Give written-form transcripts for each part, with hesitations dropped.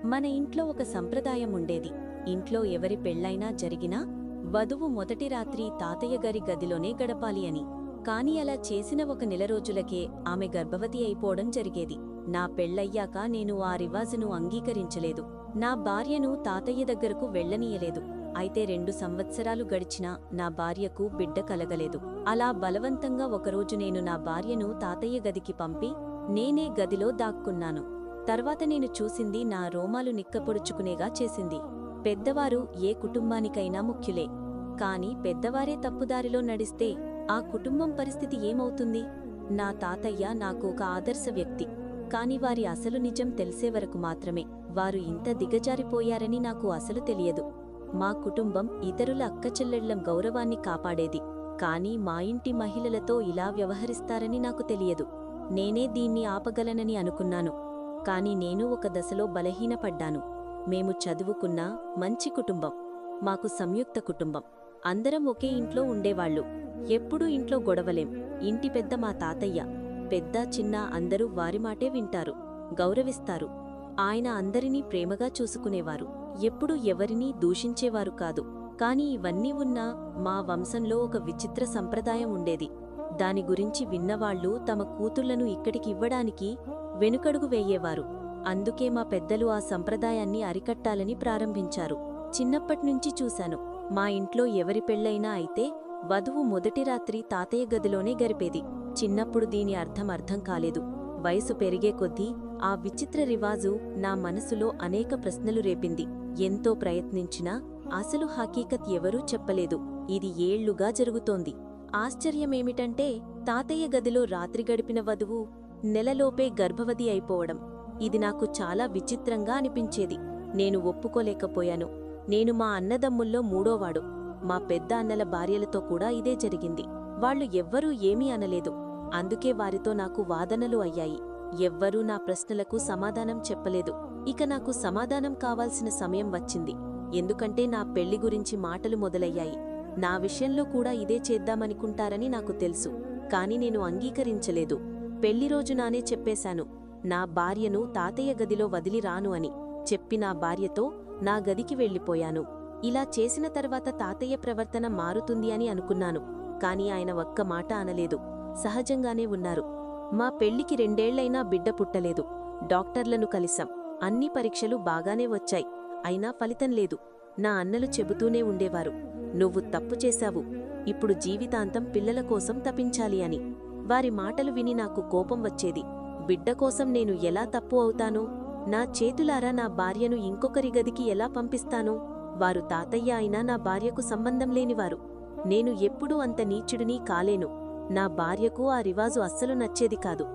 మన ఇంట్లో ఒక సంప్రదాయం ఉండేది. ఇంట్లో ఎవరి పెళ్లైనా జరిగినా వధువు మొదటి రాత్రి తాతయ్య గారి గదిలోనే గడపాలి అని. కాని అలా చేసిన ఒక నెల రోజులకే ఆమె గర్భవతి అయిపోవడం జరిగేది. నా పెళ్లయ్యాక నేను ఆ రివాజును అంగీకరించలేదు. నా భార్యను తాతయ్య దగ్గరకు వెళ్లనీయలేదు. అయితే 2 సంవత్సరాలు గడిచినా నా భార్యకు బిడ్డ కలగలేదు. అలా బలవంతంగా ఒకరోజు నేను నా భార్యను తాతయ్య గదికి పంపి నేనే గదిలో దాక్కున్నాను. తర్వాత నేను చూసింది నా రోమాలు నిక్కపొడుచుకునేగా చేసింది. పెద్దవారు ఏ కుటుంబానికైనా ముఖ్యులే. కాని పెద్దవారే తప్పుదారిలో నడిస్తే ఆ కుటుంబం పరిస్థితి ఏమవుతుంది? నా తాతయ్య నాకు ఒక ఆదర్శ వ్యక్తి. కాని వారి అసలు నిజం తెలిసేవరకు మాత్రమే. వారు ఇంత దిగజారిపోయారని నాకు అసలు తెలియదు. మా కుటుంబం ఇతరుల అక్కచెల్లెళ్లం గౌరవాన్ని కాపాడేది. కాని మా ఇంటి మహిళలతో ఇలా వ్యవహరిస్తారని నాకు తెలియదు. నేనే దీన్ని ఆపగలనని అనుకున్నాను. కాని నేను ఒక దశలో బలహీనపడ్డాను. మేము చదువుకున్న మంచి కుటుంబం. మాకు సంయుక్త కుటుంబం. అందరం ఒకే ఇంట్లో ఉండేవాళ్లు. ఎప్పుడూ ఇంట్లో గొడవలేం. ఇంటి పెద్ద మా తాతయ్య. పెద్ద చిన్న అందరూ వారి మాటే వింటారు, గౌరవిస్తారు. ఆయన అందరినీ ప్రేమగా చూసుకునేవారు. ఎప్పుడూ ఎవరినీ దూషించేవారు కాదు. కాని ఇవన్నీ ఉన్నా మా వంశంలో ఒక విచిత్ర సంప్రదాయం ఉండేది. దాని గురించి విన్నవాళ్లు తమ కూతుళ్లను ఇక్కడికి ఇవ్వడానికి వెనుకడుగు వేయేవారు. అందుకే మా పెద్దలు ఆ సంప్రదాయాన్ని అరికట్టాలని ప్రారంభించారు. చిన్నప్పట్నుంచి చూశాను. మా ఇంట్లో ఎవరి పెళ్లైనా అయితే వధువు మొదటి రాత్రి తాతయ్య గదిలోనే గరిపేది. చిన్నప్పుడు దీని అర్థం కాలేదు. వయసు పెరిగే కొద్దీ ఆ విచిత్ర రివాజు నా మనసులో అనేక ప్రశ్నలు రేపింది. ఎంతో ప్రయత్నించినా అసలు హకీకత్ ఎవరూ చెప్పలేదు. ఇది ఏళ్లుగా జరుగుతోంది. ఆశ్చర్యమేమిటంటే తాతయ్య గదిలో రాత్రి గడిపిన వధువు నెలలోపే గర్భవతి అయిపోవడం. ఇది నాకు చాలా విచిత్రంగా అనిపించేది. నేను ఒప్పుకోలేకపోయాను. నేను మా అన్నదమ్ముల్లో మూడోవాడు. మా పెద్ద అన్నల భార్యలతో కూడా ఇదే జరిగింది. వాళ్లు ఎవ్వరూ ఏమీ అనలేదు. అందుకే వారితో నాకు వాదనలు అయ్యాయి. ఎవ్వరూ నా ప్రశ్నలకు సమాధానం చెప్పలేదు. ఇక నాకు సమాధానం కావాల్సిన సమయం వచ్చింది. ఎందుకంటే నా పెళ్లి గురించి మాటలు మొదలయ్యాయి. నా విషయంలో కూడా ఇదే చేద్దామనుకుంటారని నాకు తెలుసు. కాని నేను అంగీకరించలేదు. పెళ్లిరోజు నానే చెప్పేశాను, నా భార్యను తాతయ్య గదిలో వదిలి రాను అని. చెప్పి నా భార్యతో నా గదికి వెళ్ళిపోయాను. ఇలా చేసిన తర్వాత తాతయ్య ప్రవర్తన మారుతుంది అని అనుకున్నాను. కాని ఆయన ఒక్క మాట అనలేదు. సహజంగానే ఉన్నారు. మా పెళ్లికి 2 ఏళ్లైనా బిడ్డ పుట్టలేదు. డాక్టర్లను కలిశాం. అన్ని పరీక్షలు బాగానే వచ్చాయి. అయినా ఫలితం లేదు. నా అన్నలు చెబుతూనే ఉండేవారు, నువ్వు తప్పు చేశావు. ఇప్పుడు జీవితాంతం పిల్లల కోసం తపించాలి అని. వారి మాటలు విని నాకు కోపం వచ్చేది. బిడ్డ కోసం నేను ఎలా తప్పు అవుతాను? నా చేతులారా నా భార్యను ఇంకొకరి గదికి ఎలా పంపిస్తాను? వారు తాతయ్య అయినా నా భార్యకు సంబంధం లేనివారు. నేను ఎప్పుడూ అంత నీచుడిని కాలేను. నా భార్యకు ఆ రివాజు అస్సలు నచ్చేది కాదు.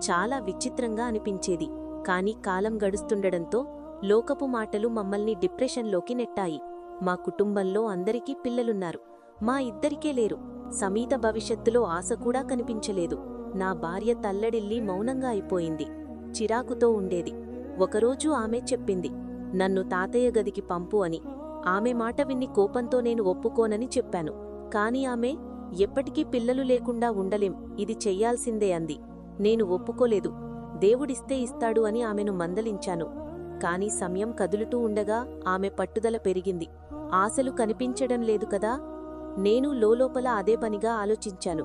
చాలా విచిత్రంగా అనిపించేది. కాని కాలం గడుస్తుండడంతో లోకపు మాటలు మమ్మల్ని డిప్రెషన్లోకి నెట్టాయి. మా కుటుంబంలో అందరికీ పిల్లలున్నారు. మా ఇద్దరికే లేరు. సమీత భవిష్యత్తులో ఆశ కూడా కనిపించలేదు. నా భార్య తల్లడిల్లి మౌనంగా అయిపోయింది. చిరాకుతో ఉండేది. ఒకరోజు ఆమె చెప్పింది, నన్ను తాతయ్య గదికి పంపు అని. ఆమె మాట విన్ని కోపంతో నేను ఒప్పుకోనని చెప్పాను. కాని ఆమె, ఎప్పటికీ పిల్లలు లేకుండా ఉండలేం, ఇది చెయ్యాల్సిందే అంది. నేను ఒప్పుకోలేదు. దేవుడిస్తే ఇస్తాడు అని ఆమెను మందలించాను. కాని సమయం కదులుతూ ఉండగా ఆమె పట్టుదల పెరిగింది. ఆశలు కనిపించడం లేదు కదా. నేను లోలోపల అదే పనిగా ఆలోచించాను.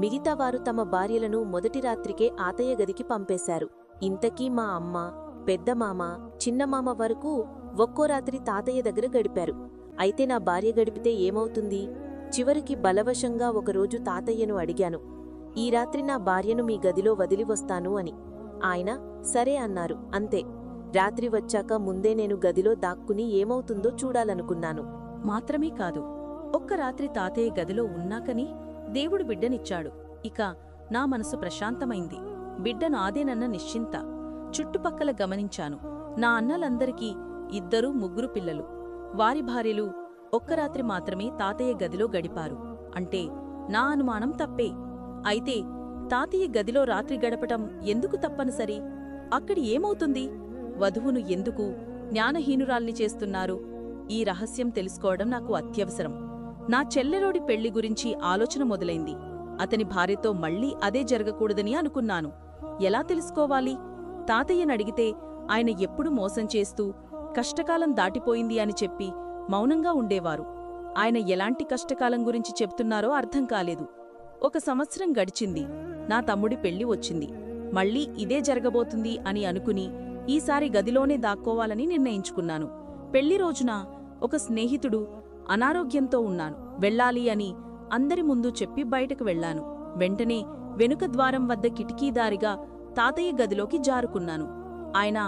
మిగతావారు తమ భార్యలను మొదటి రాత్రికే తాతయ్య గదికి పంపేశారు. ఇంతకీ మా అమ్మ, పెద్దమామ, చిన్నమామ వరకు ఒక్కో రాత్రి తాతయ్య దగ్గర గడిపారు. అయితే నా భార్య గడిపితే ఏమవుతుంది? చివరికి బలవశంగా ఒకరోజు తాతయ్యను అడిగాను, ఈ రాత్రి నా భార్యను మీ గదిలో వదిలి వస్తాను అని. ఆయన సరే అన్నారు. అంతే. రాత్రి వచ్చాక ముందే నేను గదిలో దాక్కుని ఏమవుతుందో చూడాలనుకున్నాను. మాత్రమే కాదు, ఒక్క రాత్రి తాతయ్య గదిలో ఉన్నాకని దేవుడు బిడ్డనిచ్చాడు. ఇక నా మనసు ప్రశాంతమైంది. బిడ్డ నాదేనన్న నిశ్చింత. చుట్టుపక్కల గమనించాను. నా అన్నలందరికీ 2, 3 పిల్లలు. వారి భార్యలు ఒక్క రాత్రి మాత్రమే తాతయ్య గదిలో గడిపారు. అంటే నా అనుమానం తప్పే. అయితే తాతయ్య గదిలో రాత్రి గడపటం ఎందుకు తప్పనిసరి? అక్కడి ఏమవుతుంది? వధువును ఎందుకు జ్ఞానహీనురాల్ని చేస్తున్నారు? ఈ రహస్యం తెలుసుకోవడం నాకు అత్యవసరం. నా చెల్లెరోడి పెళ్లి గురించి ఆలోచన మొదలైంది. అతని భార్యతో మళ్లీ అదే జరగకూడదని అనుకున్నాను. ఎలా తెలుసుకోవాలి? తాతయ్యనడిగితే ఆయన ఎప్పుడూ మోసం చేస్తూ కష్టకాలం దాటిపోయింది అని చెప్పి మౌనంగా ఉండేవారు. ఆయన ఎలాంటి కష్టకాలం గురించి చెప్తున్నారో అర్థం కాలేదు. 1 సంవత్సరం గడిచింది. నా తమ్ముడి పెళ్లి వచ్చింది. మళ్ళీ ఇదే జరగబోతుంది అని అనుకుని ఈసారి గదిలోనే దాక్కోవాలని నిర్ణయించుకున్నాను. పెళ్లి రోజున ఒక స్నేహితుడు అనారోగ్యంతో ఉన్నాను, వెళ్ళాలి అని అందరి ముందు చెప్పి బయటకు వెళ్లాను. వెంటనే వెనుక ద్వారం వద్ద కిటికీదారిగా తాతయ్య గదిలోకి జారుకున్నాను. ఆయన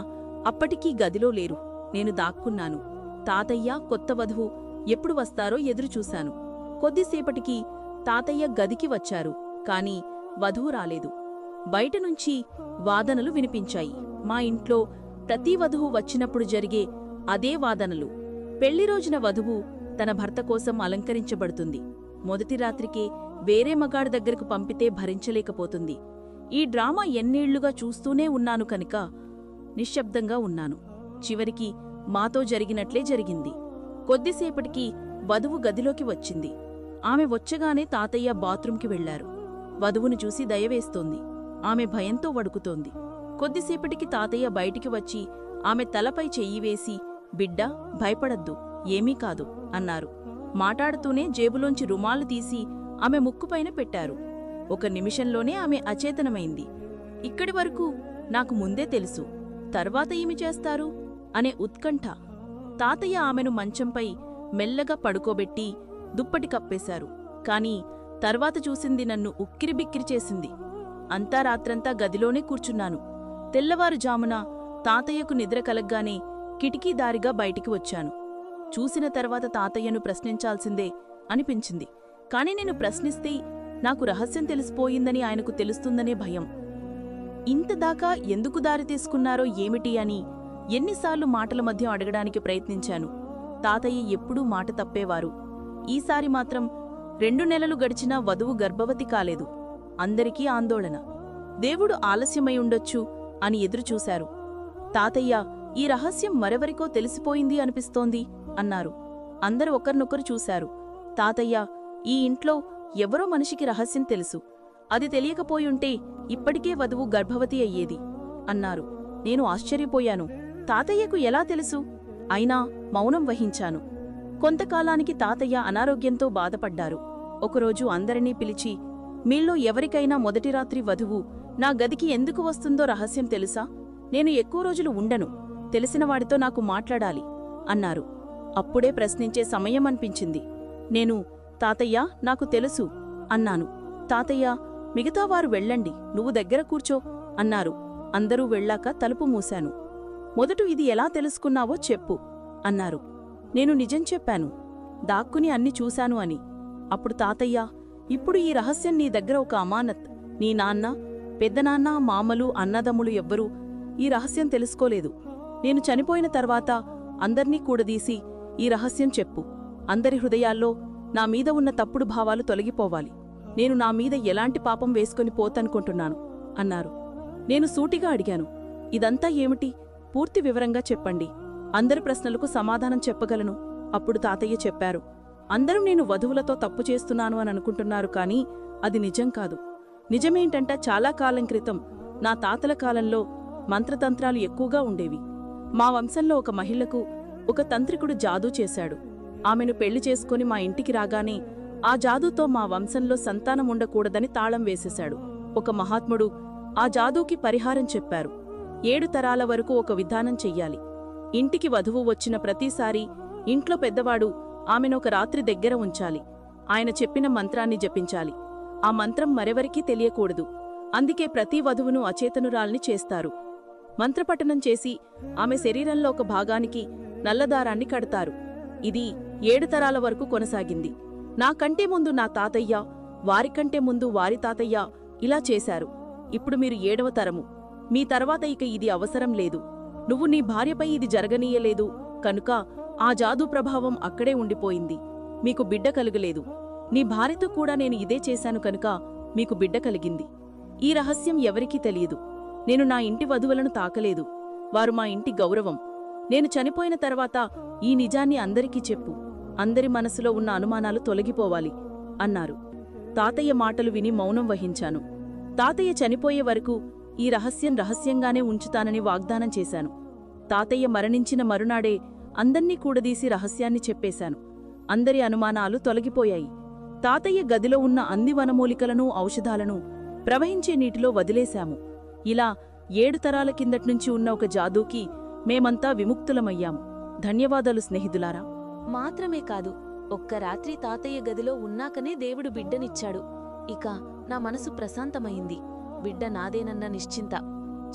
అప్పటికీ గదిలో లేరు. నేను దాక్కున్నాను. తాతయ్య, కొత్త వధువు ఎప్పుడు వస్తారో ఎదురుచూశాను. కొద్దిసేపటికి తాతయ్య గదికి వచ్చారు. కాని వధువు రాలేదు. బయటనుంచి వాదనలు వినిపించాయి. మా ఇంట్లో ప్రతి వధువు వచ్చినప్పుడు జరిగే అదే వాదనలు. పెళ్లి రోజున వధువు తన భర్త కోసం అలంకరించబడుతుంది. మొదటి రాత్రికే వేరే మగాడి దగ్గరకు పంపితే భరించలేకపోతుంది. ఈ డ్రామా ఎన్నేళ్లుగా చూస్తూనే ఉన్నాను కనుక నిశ్శబ్దంగా ఉన్నాను. చివరికి మాతో జరిగినట్లే జరిగింది. కొద్దిసేపటికి వధువు గదిలోకి వచ్చింది. ఆమె వచ్చగానే తాతయ్య బాత్రూంకి వెళ్లారు. వధువును చూసి దయవేస్తోంది. ఆమె భయంతో వణుకుతోంది. కొద్దిసేపటికి తాతయ్య బయటికి వచ్చి ఆమె తలపై చెయ్యి వేసి, బిడ్డా, భయపడద్దు, ఏమీ కాదు అన్నారు. మాటాడుతూనే జేబులోంచి రుమాలు తీసి ఆమె ముక్కుపైన పెట్టారు. 1 నిమిషంలోనే ఆమె అచేతనమైంది. ఇక్కడి వరకు నాకు ముందే తెలుసు, తర్వాత ఏమి చేస్తారు అనే ఉత్కంఠ. తాతయ్య ఆమెను మంచంపై మెల్లగా పడుకోబెట్టి దుప్పటి కప్పేశారు. కాని తర్వాత చూసింది నన్ను ఉక్కిరిబిక్కిరి చేసింది. అంతా రాత్రంతా గదిలోనే కూర్చున్నాను. తెల్లవారుజామున తాతయ్యకు నిద్ర కలగ్గానే కిటికీదారిగా బయటికి వచ్చాను. చూసిన తర్వాత తాతయ్యను ప్రశ్నించాల్సిందే అనిపించింది. కాని నేను ప్రశ్నిస్తే నాకు రహస్యం తెలిసిపోయిందని ఆయనకు తెలుస్తుందనే భయం. ఇంతదాకా ఎందుకు దారి తీసుకున్నారో ఏమిటి అని ఎన్నిసార్లు మాటల మధ్య అడగడానికి ప్రయత్నించాను. తాతయ్య ఎప్పుడూ మాట తప్పేవారు. ఈసారి మాత్రం 2 నెలలు గడిచినా వధువు గర్భవతి కాలేదు. అందరికీ ఆందోళన. దేవుడు ఆలస్యమై ఉండొచ్చు అని ఎదురుచూశారు. తాతయ్య, ఈ రహస్యం మరెవరికో తెలిసిపోయింది అనిపిస్తోంది అన్నారు. అందరూ ఒకరినొకరు చూశారు. తాతయ్య, ఈ ఇంట్లో ఎవరో మనిషికి రహస్యం తెలుసు. అది తెలియకపోయుంటే ఇప్పటికే వధువు గర్భవతి అయ్యేది అన్నారు. నేను ఆశ్చర్యపోయాను. తాతయ్యకు ఎలా తెలుసు? అయినా మౌనం వహించాను. కొంతకాలానికి తాతయ్య అనారోగ్యంతో బాధపడ్డారు. ఒకరోజు అందరినీ పిలిచి, మీల్లో ఎవరికైనా మొదటి రాత్రి వధువు నా గదికి ఎందుకు వస్తుందో రహస్యం తెలుసా? నేను ఎక్కువ రోజులు ఉండను. తెలిసినవాడితో నాకు మాట్లాడాలి అన్నారు. అప్పుడే ప్రశ్నించే సమయం అనిపించింది. నేను, తాతయ్య, నాకు తెలుసు అన్నాను. తాతయ్య, మిగతావారు వెళ్ళండి, నువ్వు దగ్గర కూర్చో అన్నారు. అందరూ వెళ్ళాక తలుపు మూశాను. మొదట ఇది ఎలా తెలుసుకున్నావో చెప్పు అన్నారు. నేను నిజం చెప్పాను, దాక్కుని అన్ని చూశాను అని. అప్పుడు తాతయ్య, ఇప్పుడు ఈ రహస్యం నీ దగ్గర ఒక అమానత్. నీ నాన్న, పెద్దనాన్న, మామలు, అన్నదమ్ములు ఎవ్వరూ ఈ రహస్యం తెలుసుకోలేదు. నేను చనిపోయిన తర్వాత అందర్నీ కూడదీసి ఈ రహస్యం చెప్పు. అందరి హృదయాల్లో నా మీద ఉన్న తప్పుడు భావాలు తొలగిపోవాలి. నేను నా మీద ఎలాంటి పాపం వేసుకొని పోతనుకుంటున్నాను అన్నారు. నేను సూటిగా అడిగాను, ఇదంతా ఏమిటి? పూర్తి వివరంగా చెప్పండి. అందరి ప్రశ్నలకు సమాధానం చెప్పగలను. అప్పుడు తాతయ్య చెప్పారు, అందరూ నేను వధువులతో తప్పు చేస్తున్నాను అని అనుకుంటున్నారు, కానీ అది నిజం కాదు. నిజమేంటంటే చాలా కాలం క్రితం, నా తాతల కాలంలో మంత్రతంత్రాలు ఎక్కువగా ఉండేవి. మా వంశంలో ఒక మహిళకు ఒక తంత్రికుడు జాదూ చేశాడు. ఆమెను పెళ్లి చేసుకుని మా ఇంటికి రాగానే ఆ జాదూతో మా వంశంలో సంతానం ఉండకూడదని తాళం వేసేశాడు. ఒక మహాత్ముడు ఆ జాదూకి పరిహారం చెప్పారు. 7 తరాల వరకు ఒక విధానం చెయ్యాలి. ఇంటికి వధువు వచ్చిన ప్రతిసారీ ఇంట్లో పెద్దవాడు ఆమెనొక రాత్రి దగ్గర ఉంచాలి. ఆయన చెప్పిన మంత్రాన్ని జపించాలి. ఆ మంత్రం మరెవరికీ తెలియకూడదు. అందుకే ప్రతి వధువును అచేతనురాల్ని చేస్తారు. మంత్రపఠనం చేసి ఆమె శరీరంలో ఒక భాగానికి నల్లదారాన్ని కడతారు. ఇది 7 తరాల వరకు కొనసాగింది. నాకంటే ముందు నా తాతయ్య, వారికంటే ముందు వారి తాతయ్య ఇలా చేశారు. ఇప్పుడు మీరు 7వ తరము. మీ తర్వాత ఇక ఇది అవసరం లేదు. నువ్వు నీ భార్యపై ఇది జరగనీయలేదు కనుక ఆ జాదూ ప్రభావం అక్కడే ఉండిపోయింది. మీకు బిడ్డ కలుగలేదు. నీ భార్యతో కూడా నేను ఇదే చేశాను కనుక మీకు బిడ్డ కలిగింది. ఈ రహస్యం ఎవరికీ తెలియదు. నేను నా ఇంటి వధువులను తాకలేదు. వారు మా ఇంటి గౌరవం. నేను చనిపోయిన తర్వాత ఈ నిజాన్ని అందరికీ చెప్పు. అందరి మనసులో ఉన్న అనుమానాలు తొలగిపోవాలి అన్నారు. తాతయ్య మాటలు విని మౌనం వహించాను. తాతయ్య చనిపోయే వరకు ఈ రహస్యం రహస్యంగానే ఉంచుతానని వాగ్దానం చేశాను. తాతయ్య మరణించిన మరునాడే అందర్నీ కూడదీసి రహస్యాన్ని చెప్పేశాను. అందరి అనుమానాలు తొలగిపోయాయి. తాతయ్య గదిలో ఉన్న అన్ని వనమూలికలను, ఔషధాలను ప్రవహించే నీటిలో వదిలేశాము. ఇలా 7 తరాల కిందట్నుంచి ఉన్న ఒక జాదూకి మేమంతా విముక్తులమయ్యాము. ధన్యవాదాలు స్నేహితులారా. మాత్రమే కాదు, ఒక్క రాత్రి తాతయ్య గదిలో ఉన్నాకనే దేవుడు బిడ్డనిచ్చాడు. ఇక నా మనసు ప్రశాంతమైంది. బిడ్డ నాదేనన్న నిశ్చింత.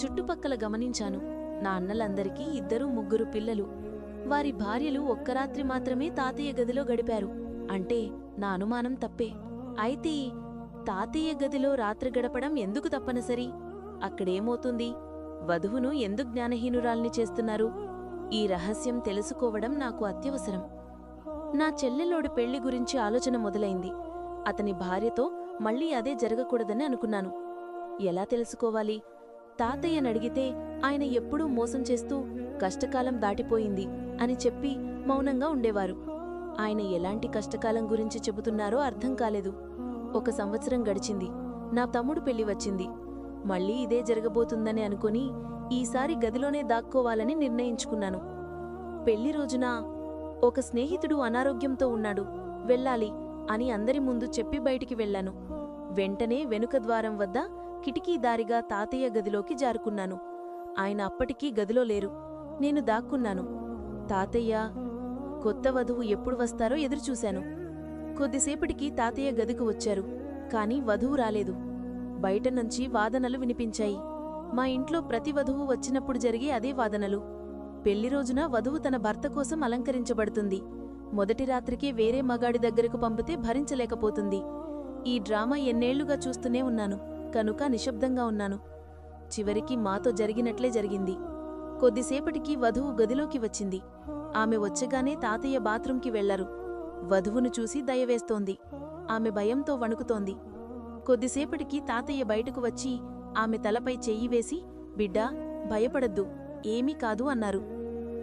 చుట్టుపక్కల గమనించాను. నా అన్నలందరికీ 2-3 పిల్లలు. వారి భార్యలు ఒక్క రాత్రి మాత్రమే తాతయ్య గదిలో గడిపారు. అంటే నా అనుమానం తప్పే. అయితే తాతయ్య గదిలో రాత్రి గడపడం ఎందుకు తప్పనిసరి? అక్కడేమవుతుంది? వధువును ఎందుకు జ్ఞానహీనురాల్ని చేస్తున్నారు? ఈ రహస్యం తెలుసుకోవడం నాకు అత్యవసరం. నా చెల్లెలోడి పెళ్లి గురించి ఆలోచన మొదలైంది. అతని భార్యతో మళ్ళీ అదే జరగకూడదని అనుకున్నాను. ఎలా తెలుసుకోవాలి? తాతయ్యనడిగితే ఆయన ఎప్పుడూ మోసం చేస్తూ కష్టకాలం దాటిపోయింది అని చెప్పి మౌనంగా ఉండేవారు. ఆయన ఎలాంటి కష్టకాలం గురించి చెబుతున్నారో అర్థం కాలేదు. 1 సంవత్సరం గడిచింది. నా తమ్ముడు పెళ్లి వచ్చింది. మళ్ళీ ఇదే జరగబోతుందని అనుకుని ఈసారి గదిలోనే దాక్కోవాలని నిర్ణయించుకున్నాను. పెళ్లి రోజున ఒక స్నేహితుడు అనారోగ్యంతో ఉన్నాడు, వెళ్ళాలి అని అందరి ముందు చెప్పి బయటికి వెళ్లాను. వెంటనే వెనుక ద్వారం వద్ద కిటికీ దారిగా తాతయ్య గదిలోకి జారుకున్నాను. ఆయన అప్పటికీ గదిలో లేరు. నేను దాక్కున్నాను. తాతయ్య, కొత్త వధువు ఎప్పుడు వస్తారో ఎదురుచూశాను. కొద్దిసేపటికి తాతయ్య గదికి వచ్చారు. కాని వధువు రాలేదు. బయటనుంచి వాదనలు వినిపించాయి. మా ఇంట్లో ప్రతి వధువు వచ్చినప్పుడు జరిగే అదే వాదనలు. పెళ్లి రోజున వధువు తన భర్త కోసం అలంకరించబడుతుంది. మొదటి రాత్రికే వేరే మగాడి దగ్గరకు పంపితే భరించలేకపోతుంది. ఈ డ్రామా ఎన్నేళ్లుగా చూస్తూనే ఉన్నాను కనుక నిశ్శబ్దంగా ఉన్నాను. చివరికి మాతో జరిగినట్లే జరిగింది. కొద్దిసేపటికి వధువు గదిలోకి వచ్చింది. ఆమె వచ్చగానే తాతయ్య బాత్రూంకి వెళ్లారు. వధువును చూసి దయవేస్తోంది. ఆమె భయంతో వణుకుతోంది. కొద్దిసేపటికి తాతయ్య బయటకు వచ్చి ఆమె తలపై చెయ్యి వేసి, బిడ్డా, భయపడద్దు, ఏమీ కాదు అన్నారు.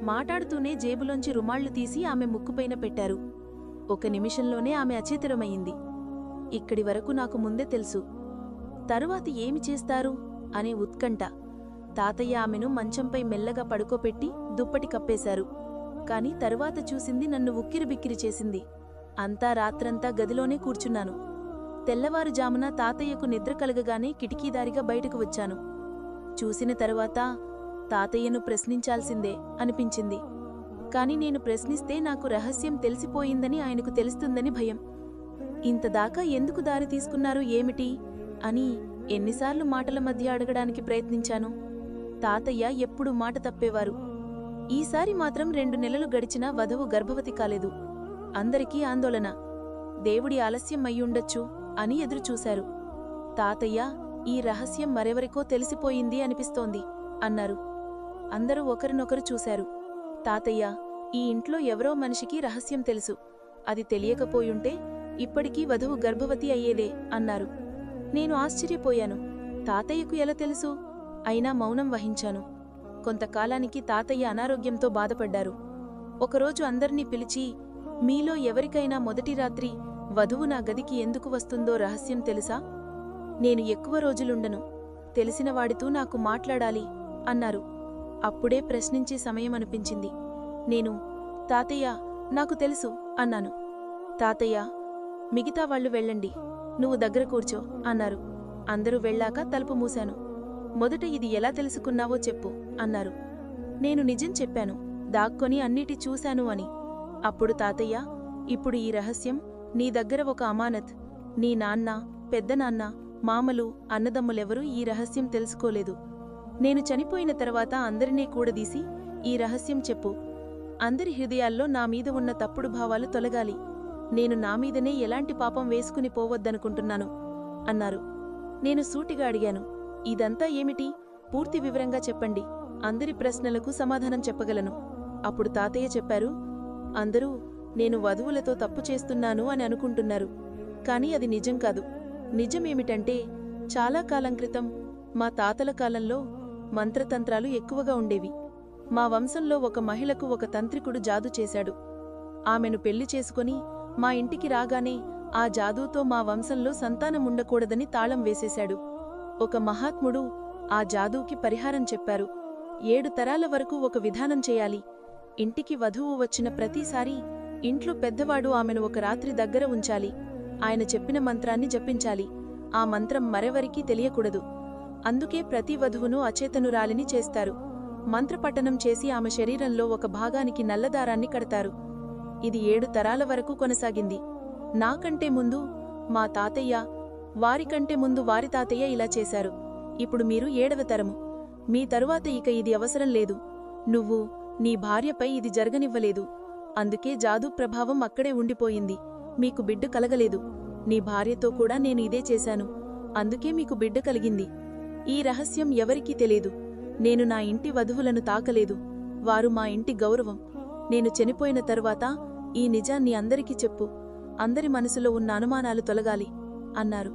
మాటాడుతూనే జేబులోంచి రుమాళ్లు తీసి ఆమె ముక్కుపైన పెట్టారు. 1 నిమిషంలోనే ఆమె అచేతనమయ్యింది. ఇక్కడి వరకు నాకు ముందే తెలుసు. తరువాత ఏమి చేస్తారు అనే ఉత్కంఠ. తాతయ్య ఆమెను మంచంపై మెల్లగా పడుకోపెట్టి దుప్పటి కప్పేశారు. కాని తరువాత చూసింది నన్ను ఉక్కిరిబిక్కిరి చేసింది. అంతా రాత్రంతా గదిలోనే కూర్చున్నాను. తెల్లవారుజామున తాతయ్యకు నిద్ర కలగగానే కిటికీదారిగా బయటకు వచ్చాను. చూసిన తరువాత తాతయ్యను ప్రశ్నించాల్సిందే అనిపించింది. కాని నేను ప్రశ్నిస్తే నాకు రహస్యం తెలిసిపోయిందని ఆయనకు తెలుస్తుందని భయం. ఇంతదాకా ఎందుకు దారి తీసుకున్నారు ఏమిటి అని ఎన్నిసార్లు మాటల మధ్య అడగడానికి ప్రయత్నించాను. తాతయ్య ఎప్పుడూ మాట తప్పేవారు. ఈసారి మాత్రం 2 నెలలు గడిచినా వధువు గర్భవతి కాలేదు. అందరికీ ఆందోళన. దేవుడి ఆలస్యం అయ్యుండొచ్చు అని ఎదురుచూశారు. తాతయ్య, ఈ రహస్యం మరెవరికో తెలిసిపోయింది అనిపిస్తోంది అన్నారు. అందరూ ఒకరినొకరు చూశారు. తాతయ్య, ఈ ఇంట్లో ఎవరో మనిషికి రహస్యం తెలుసు. అది తెలియకపోయుంటే ఇప్పటికీ వధువు గర్భవతి అయ్యేదే అన్నారు. నేను ఆశ్చర్యపోయాను. తాతయ్యకు ఎలా తెలుసు? అయినా మౌనం వహించాను. కొంతకాలానికి తాతయ్య అనారోగ్యంతో బాధపడ్డారు. ఒకరోజు అందర్నీ పిలిచి, మీలో ఎవరికైనా మొదటి రాత్రి వధువు నా గదికి ఎందుకు వస్తుందో రహస్యం తెలుసా? నేను ఎక్కువ రోజులుండను. తెలిసినవాడితో నాకు మాట్లాడాలి అన్నారు. అప్పుడే ప్రశ్నించే సమయమనిపించింది. నేను, తాతయ్య, నాకు తెలుసు అన్నాను. తాతయ్య, మిగతా వాళ్ళు వెళ్ళండి, నువ్వు దగ్గర కూర్చో అన్నారు. అందరూ వెళ్ళాక తలుపు మూశాను. మొదట ఇది ఎలా తెలుసుకున్నావో చెప్పు అన్నారు. నేను నిజం చెప్పాను, దాక్కొని అన్నిటి చూశాను అని. అప్పుడు తాతయ్య, ఇప్పుడు ఈ రహస్యం నీ దగ్గర ఒక అమానత్. నీ నాన్న, పెద్దనాన్న, మామలు, అన్నదమ్ములెవరూ ఈ రహస్యం తెలుసుకోలేదు. నేను చనిపోయిన తర్వాత అందరినీ కూడదీసి ఈ రహస్యం చెప్పు. అందరి హృదయాల్లో నా మీద ఉన్న తప్పుడు భావాలు తొలగాలి. నేను నా మీదనే ఎలాంటి పాపం వేసుకుని పోవద్దనుకుంటున్నాను అన్నారు. నేను సూటిగా అడిగాను, ఇదంతా ఏమిటి? పూర్తి వివరంగా చెప్పండి. అందరి ప్రశ్నలకు సమాధానం చెప్పగలను. అప్పుడు తాతయ్య చెప్పారు, అందరూ నేను వధువులతో తప్పు చేస్తున్నాను అని అనుకుంటున్నారు. కాని అది నిజం కాదు. నిజమేమిటంటే, చాలా కాలం క్రితం మా తాతల కాలంలో మంత్రతంత్రాలు ఎక్కువగా ఉండేవి. మా వంశంలో ఒక మహిళకు ఒక తంత్రికుడు జాదు చేశాడు. ఆమెను పెళ్లి చేసుకుని మా ఇంటికి రాగానే ఆ జాదూతో మా వంశంలో సంతానముండకూడదని తాళం వేసేశాడు. ఒక మహాత్ముడు ఆ జాదూకి పరిహారం చెప్పారు. 7 తరాల వరకు ఒక విధానం చేయాలి. ఇంటికి వధువు వచ్చిన ప్రతిసారీ ఇంట్లో పెద్దవాడు ఆమెను ఒక రాత్రి దగ్గర ఉంచాలి. ఆయన చెప్పిన మంత్రాన్ని జపించాలి. ఆ మంత్రం మరెవరికీ తెలియకూడదు. అందుకే ప్రతి వధువును అచేతనురాలిని చేస్తారు. మంత్రపఠనం చేసి ఆమె శరీరంలో ఒక భాగానికి నల్లదారాన్ని కడతారు. ఇది 7 తరాల వరకు కొనసాగింది. నాకంటే ముందు మా తాతయ్య, వారికంటే ముందు వారి తాతయ్య ఇలా చేశారు. ఇప్పుడు మీరు 7వ తరము. మీ తరువాత ఇక ఇది అవసరం లేదు. నువ్వు నీ భార్యపై ఇది జరగనివ్వలేదు. అందుకే జాదూ ప్రభావం అక్కడే ఉండిపోయింది. మీకు బిడ్డ కలగలేదు. నీ భార్యతో కూడా నేను ఇదే చేశాను. అందుకే మీకు బిడ్డ కలిగింది. ఈ రహస్యం ఎవరికీ తెలీదు. నేను నా ఇంటి వధువులను తాకలేదు. వారు మా ఇంటి గౌరవం. నేను చనిపోయిన తరువాత ఈ నిజాన్ని అందరికీ చెప్పు. అందరి మనసులో ఉన్న అనుమానాలు తొలగాలి అన్నారు.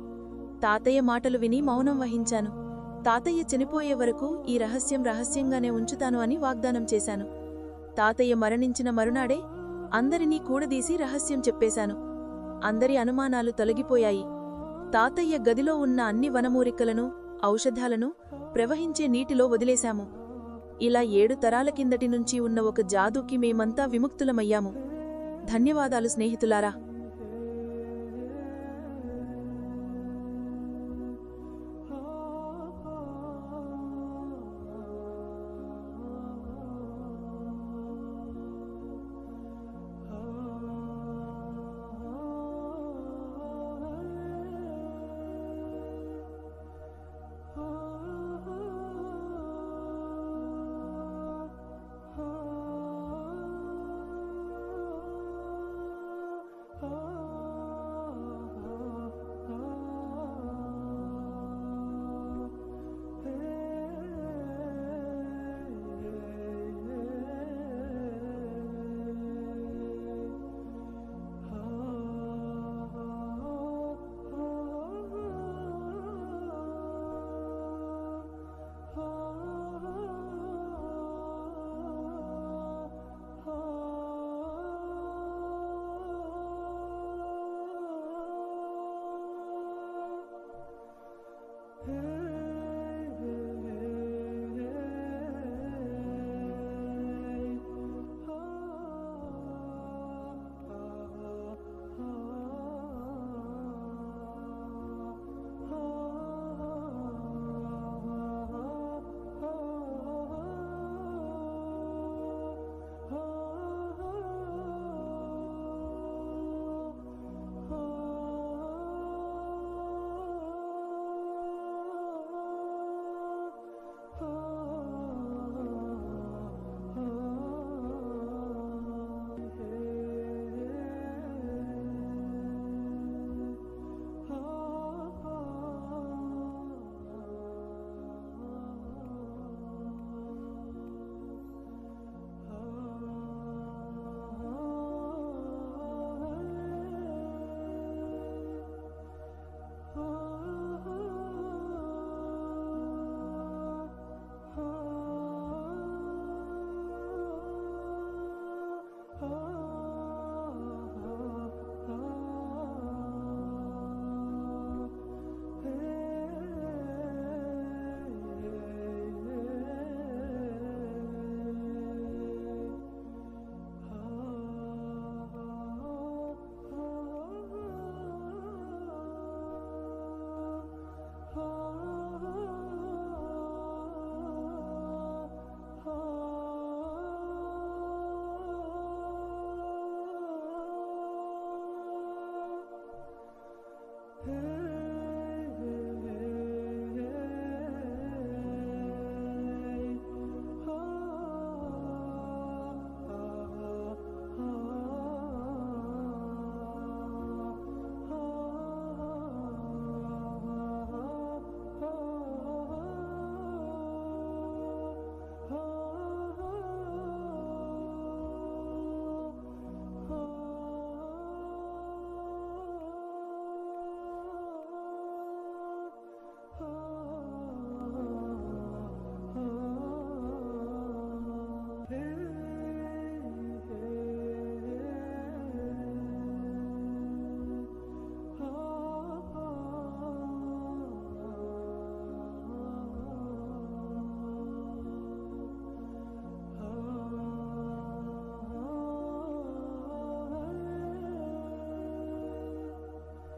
తాతయ్య మాటలు విని మౌనం వహించాను. తాతయ్య చనిపోయే వరకు ఈ రహస్యం రహస్యంగానే ఉంచుతాను అని వాగ్దానం చేశాను. తాతయ్య మరణించిన మరునాడే అందరినీ కూడదీసి రహస్యం చెప్పేశాను. అందరి అనుమానాలు తొలగిపోయాయి. తాతయ్య గదిలో ఉన్న అన్ని వనమూలికలను, ఔషధాలను ప్రవహించే నీటిలో వదిలేశాము. ఇలా 7 తరాల కిందటి నుంచి ఉన్న ఒక జాదూకి మేమంతా విముక్తులమయ్యాము. ధన్యవాదాలు స్నేహితులారా.